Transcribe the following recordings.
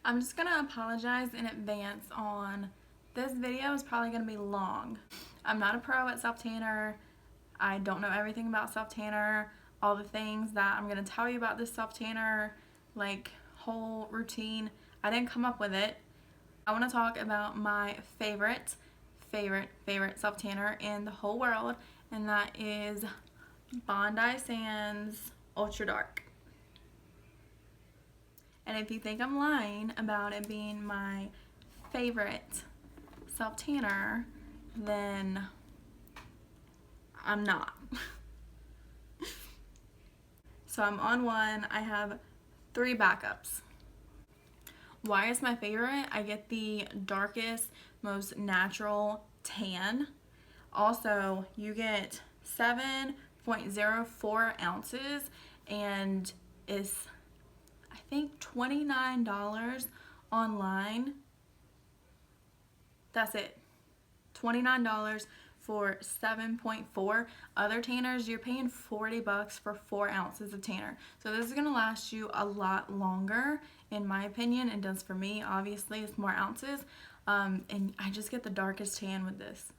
I'm just gonna apologize in advance on this video is probably gonna be long. I'm not a pro at self-tanner. I don't know everything about self-tanner. All the things that I'm gonna tell you about this self-tanner, like whole routine, I didn't come up with it. I wanna talk about my favorite self-tanner in the whole world, and that is Bondi Sands Ultra Dark. And if you think I'm lying about it being my favorite self-tanner, then I'm not. So I'm on one. I have 3 backups. Why is my favorite? I get the darkest, most natural tan. Also, you get 7.04 ounces and it's, I think, $29 online. That's it. $29 for 7.4. Other tanners, you're paying $40 for 4 ounces of tanner. So this is gonna last you a lot longer, in my opinion. It does for me. Obviously, it's more ounces. And I just get the darkest tan with this.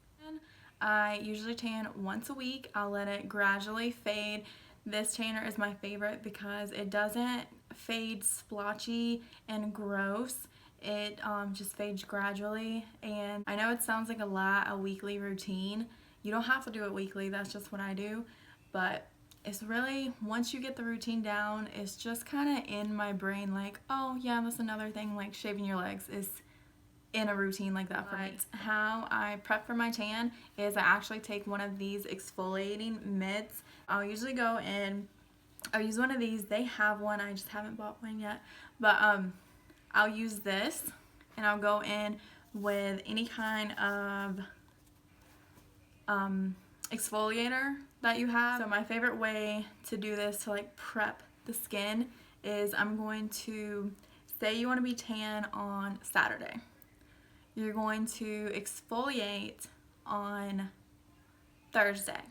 I usually tan once a week. I'll let it gradually fade. This tanner is my favorite because it doesn't fade splotchy and gross. It just fades gradually, and I know it sounds like a weekly routine. You don't have to do it weekly, that's just what I do, but it's really, once you get the routine down, it's just kind of in my brain like, oh yeah, that's another thing, like shaving your legs is in a routine like that for me. How I prep for my tan is I actually take one of these exfoliating mitts. I'll usually go in, I'll use one of these. They have one, I just haven't bought one yet, but I'll use this and I'll go in with any kind of exfoliator that you have. So my favorite way to do this to like prep the skin is I'm going to, say you want to be tan on Saturday. You're going to exfoliate on Thursday,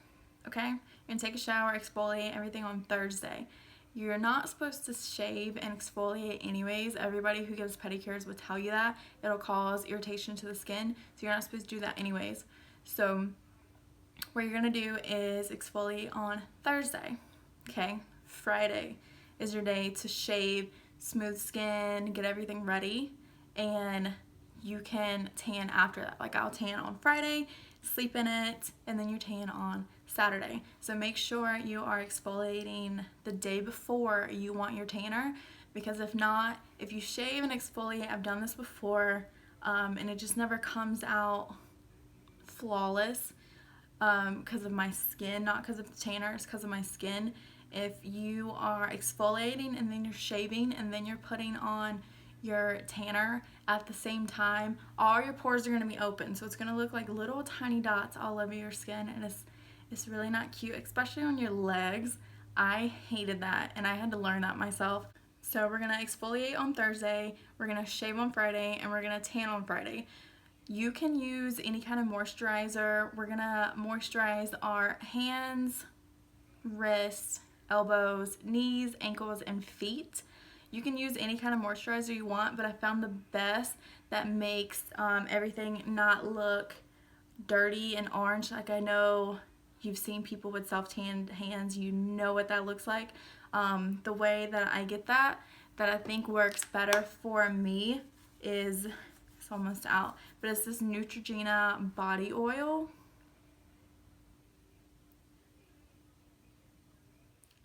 okay? You're going to take a shower, exfoliate everything on Thursday. You're not supposed to shave and exfoliate anyways. Everybody who gives pedicures will tell you that. It'll cause irritation to the skin, so you're not supposed to do that anyways. So what you're gonna do is exfoliate on Thursday, okay? Friday is your day to shave, smooth skin, get everything ready, and you can tan after that. Like I'll tan on Friday, sleep in it, and then you tan on Saturday. So make sure you are exfoliating the day before you want your tanner, because if not, if you shave and exfoliate, I've done this before, and it just never comes out flawless because of my skin, not because of the tanner, it's because of my skin. If you are exfoliating and then you're shaving and then you're putting on your tanner at the same time, all your pores are going to be open, so it's going to look like little tiny dots all over your skin, and it's really not cute, especially on your legs. I hated that, and I had to learn that myself. So we're going to exfoliate on Thursday, we're going to shave on Friday, and we're going to tan on Friday. You can use any kind of moisturizer. We're going to moisturize our hands, wrists, elbows, knees, ankles, and feet. You can use any kind of moisturizer you want, but I found the best that makes everything not look dirty and orange. Like I know you've seen people with self-tanned hands, you know what that looks like. The way that I get that I think works better for me is, it's almost out, but it's this Neutrogena Body Oil.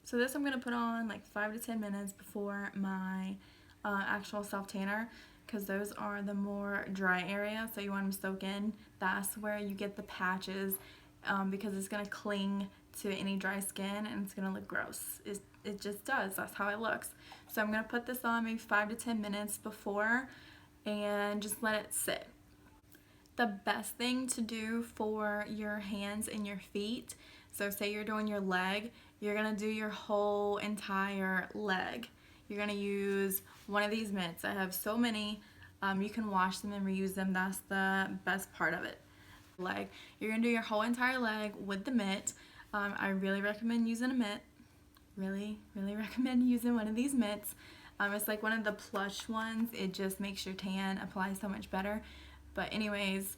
So this I'm going to put on like 5 to 10 minutes before my actual self-tanner, because those are the more dry areas, so you want them to soak in. That's where you get the patches, because it's going to cling to any dry skin and it's going to look gross. It just does. That's how it looks. So I'm going to put this on maybe 5 to 10 minutes before and just let it sit. The best thing to do for your hands and your feet, so say you're doing your leg, you're going to do your whole entire leg. You're going to use one of these mitts. I have so many. You can wash them and reuse them. That's the best part of it. Leg. You're going to do your whole entire leg with the mitt. I really recommend using a mitt. Really recommend using one of these mitts. It's like one of the plush ones. It just makes your tan apply so much better. But anyways,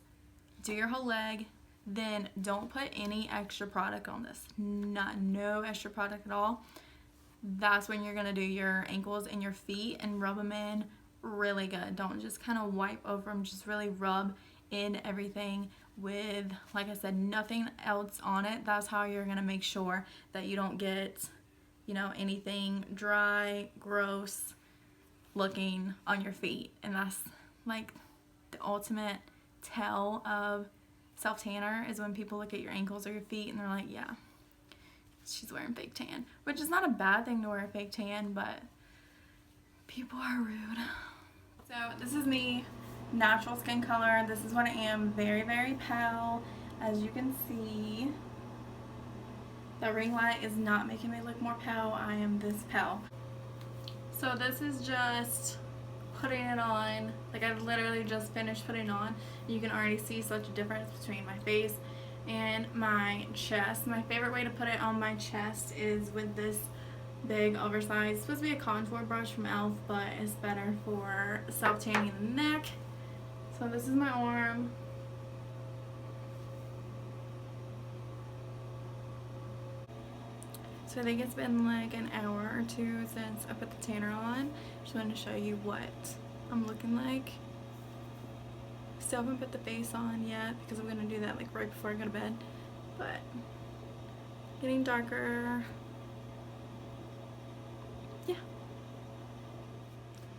do your whole leg. Then don't put any extra product on this. No extra product at all. That's when you're going to do your ankles and your feet and rub them in really good. Don't just kind of wipe over them. Just really rub in everything with, like I said, nothing else on it. That's how you're going to make sure that you don't get, you know, anything dry, gross looking on your feet. And that's like the ultimate tell of self-tanner, is when people look at your ankles or your feet and they're like, yeah, she's wearing fake tan. Which is not a bad thing to wear a fake tan, but people are rude. So this is me, natural skin color. This is what I am, very, very pale. As you can see, the ring light is not making me look more pale. I am this pale. So this is just putting it on. Like, I've literally just finished putting it on. You can already see such a difference between my face and my chest. My favorite way to put it on my chest is with this big oversized, it's supposed to be a contour brush from e.l.f., but it's better for self-tanning the neck. So this is my arm. So I think it's been like an hour or two since I put the tanner on. Just wanted to show you what I'm looking like. Still haven't put the face on yet because I'm gonna do that like right before I go to bed. But getting darker. Yeah.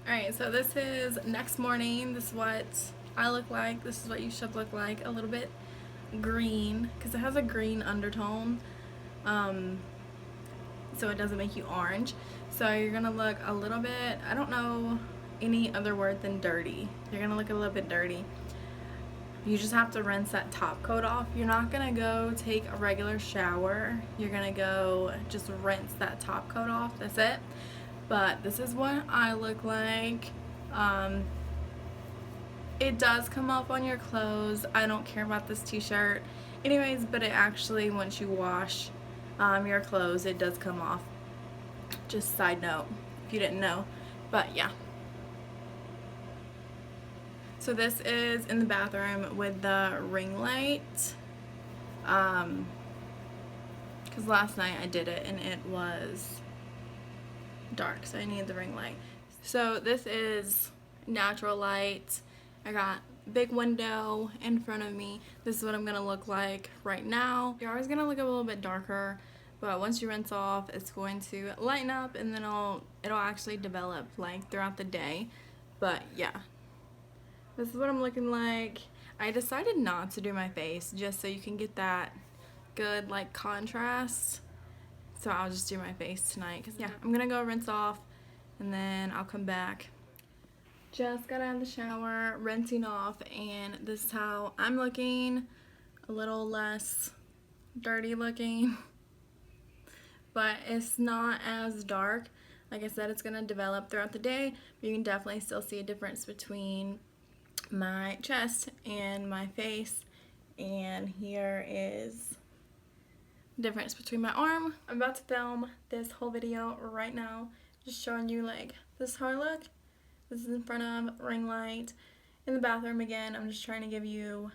Alright, so this is next morning. This is what I look like. This is what you should look like. A little bit green because it has a green undertone. So it doesn't make you orange. So you're gonna look a little bit, I don't know any other word than dirty. You're gonna look a little bit dirty. You just have to rinse that top coat off. You're not gonna go take a regular shower. You're gonna go just rinse that top coat off. That's it. But this is what I look like. It does come off on your clothes. I don't care about this t-shirt. Anyways, but it actually, once you wash your clothes, it does come off. Just side note if you didn't know. But yeah. So this is in the bathroom with the ring light. Because last night I did it and it was dark, so I needed the ring light. So this is natural light. I got big window in front of me. This is what I'm gonna look like right now. You're always gonna look a little bit darker, but once you rinse off, it's going to lighten up, and then it'll actually develop like throughout the day. But yeah, this is what I'm looking like. I decided not to do my face just so you can get that good like contrast. So I'll just do my face tonight. Cause yeah, I'm gonna go rinse off and then I'll come back. Just got out of the shower, rinsing off, and this is how I'm looking. A little less dirty looking, but it's not as dark. Like I said, it's gonna develop throughout the day, but you can definitely still see a difference between my chest and my face. And here is the difference between my arm. I'm about to film this whole video right now, just showing you like this is how I look. This is in front of ring light. In the bathroom again, I'm just trying to give you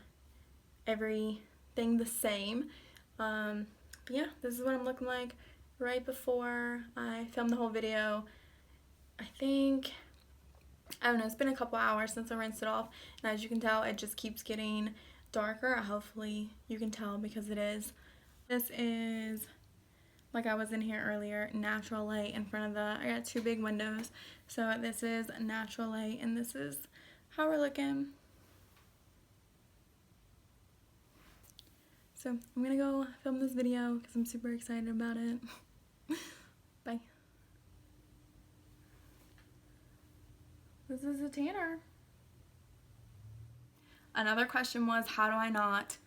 everything the same. But yeah, this is what I'm looking like right before I filmed the whole video. I think, I don't know, it's been a couple hours since I rinsed it off, and as you can tell, it just keeps getting darker. Hopefully you can tell because it is. This is, like I was in here earlier, natural light in front of I got two big windows. So this is natural light, and this is how we're looking. So I'm gonna go film this video because I'm super excited about it. Bye. This is a tanner. Another question was, how do I not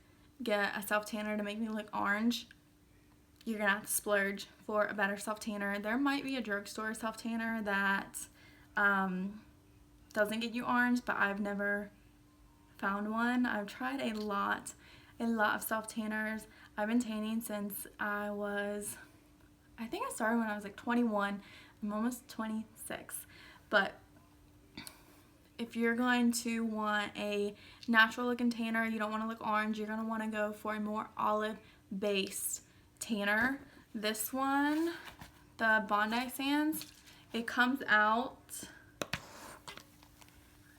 get a self-tanner to make me look orange? You're gonna have to splurge for a better self-tanner. There might be a drugstore self-tanner that doesn't get you orange, but I've never found one. I've tried a lot of self-tanners. I've been tanning since I think I started when I was like 21. I'm almost 26. But if you're going to want a natural looking tanner, you don't want to look orange, you're going to want to go for a more olive based tanner. This one, the Bondi Sands, it comes out,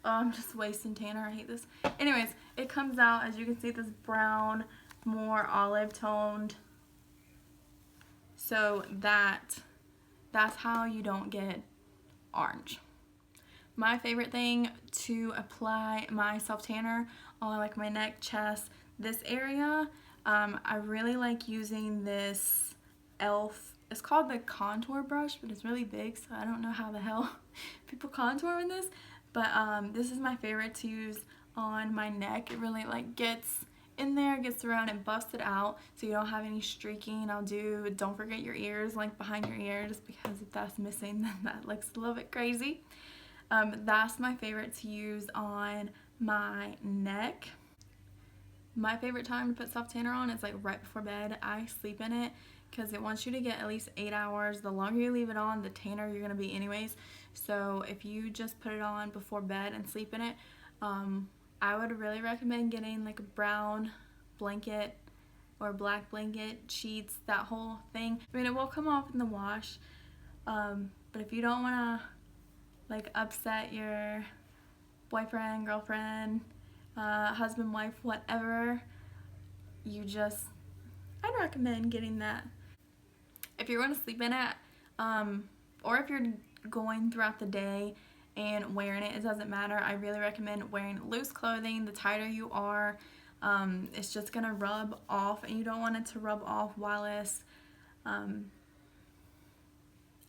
oh, I'm just wasting tanner, I hate this. Anyways, it comes out, as you can see, this brown, more olive toned, so that's how you don't get orange. My favorite thing to apply my self tanner on like my neck, chest, this area, I really like using this e.l.f. It's called the contour brush, but it's really big, so I don't know how the hell people contour with this. But this is my favorite to use on my neck. It really like gets in there, gets around and busts it out, so you don't have any streaking. Don't forget your ears, like behind your ears, because if that's missing, then that looks a little bit crazy. That's my favorite to use on my neck. My favorite time to put self tanner on is like right before bed. I sleep in it because it wants you to get at least 8 hours. The longer you leave it on, the tanner you're going to be anyways. So if you just put it on before bed and sleep in it, I would really recommend getting like a brown blanket or black blanket, sheets, that whole thing. I mean, it will come off in the wash, but if you don't want to like upset your boyfriend, girlfriend, husband, wife, whatever, I'd recommend getting that. If you're going to sleep in it, or if you're going throughout the day and wearing it, it doesn't matter. I really recommend wearing loose clothing. The tighter you are, it's just going to rub off, and you don't want it to rub off while it's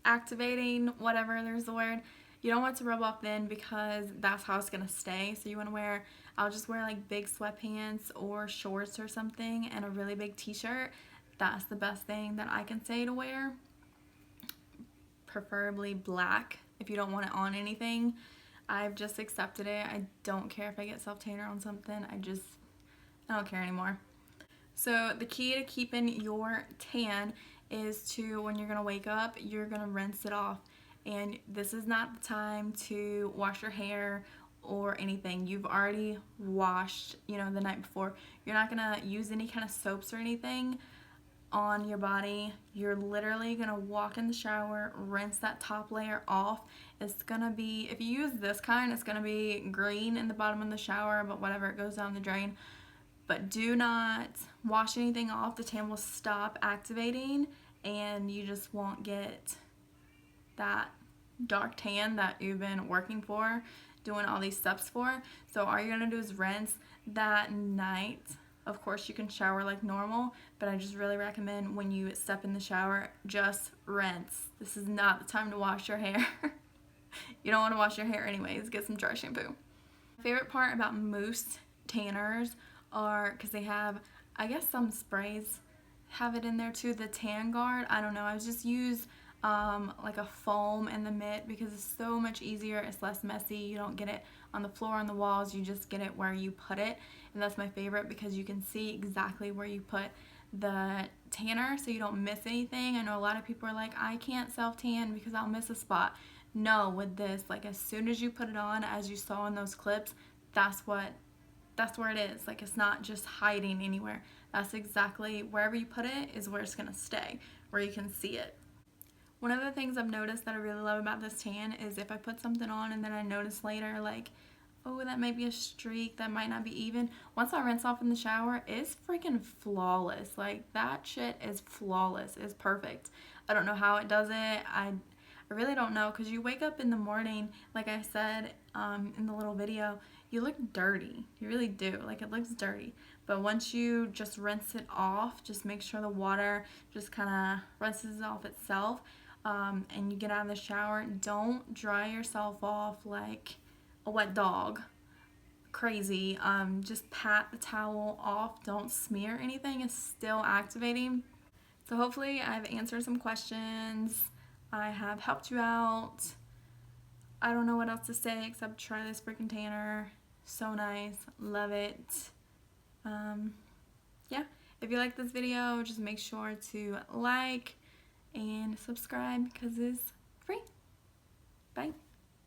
activating, whatever, there's the word. You don't want it to rub off then, because that's how it's going to stay. So you want to I'll just wear like big sweatpants or shorts or something and a really big t-shirt. That's the best thing that I can say to wear. Preferably black if you don't want it on anything. I've just accepted it. I don't care if I get self tanner on something. I don't care anymore. So the key to keeping your tan is to, when you're going to wake up, you're going to rinse it off. And this is not the time to wash your hair or anything. You've already washed, the night before. You're not going to use any kind of soaps or anything on your body. You're literally going to walk in the shower, rinse that top layer off. It's going to be, if you use this kind, it's going to be green in the bottom of the shower, but whatever, it goes down the drain. But do not wash anything off. The tan will stop activating, and you just won't get that dark tan that you've been working for, doing all these steps for. So all you're going to do is rinse that night. Of course, you can shower like normal, but I just really recommend when you step in the shower, just rinse. This is not the time to wash your hair. You don't want to wash your hair anyways. Get some dry shampoo. My favorite part about mousse tanners are, because they have, I guess some sprays have it in there too, the tan guard. I don't know. I just use like a foam in the mitt because it's so much easier. It's less messy. You don't get it on the floor, on the walls. You just get it where you put it. And that's my favorite because you can see exactly where you put the tanner, so you don't miss anything. I know a lot of people are like, I can't self tan because I'll miss a spot. No, with this, like as soon as you put it on, as you saw in those clips, that's where it is. Like, it's not just hiding anywhere. That's exactly wherever you put it is where it's gonna stay, where you can see it. One of the things I've noticed that I really love about this tan is if I put something on and then I notice later, like, oh, that might be a streak, that might not be even. Once I rinse off in the shower, it's freaking flawless. Like, that shit is flawless. It's perfect. I don't know how it does it. I really don't know, because you wake up in the morning, like I said in the little video, you look dirty. You really do. Like, it looks dirty. But once you just rinse it off, just make sure the water just kind of rinses off itself, and you get out of the shower, don't dry yourself off like a wet dog. Crazy. Just pat the towel off. Don't smear anything. It's still activating. So hopefully I've answered some questions. I have helped you out. I don't know what else to say except try this freaking tanner. So nice. Love it. Yeah. If you like this video, just make sure to like and subscribe because it's free. Bye.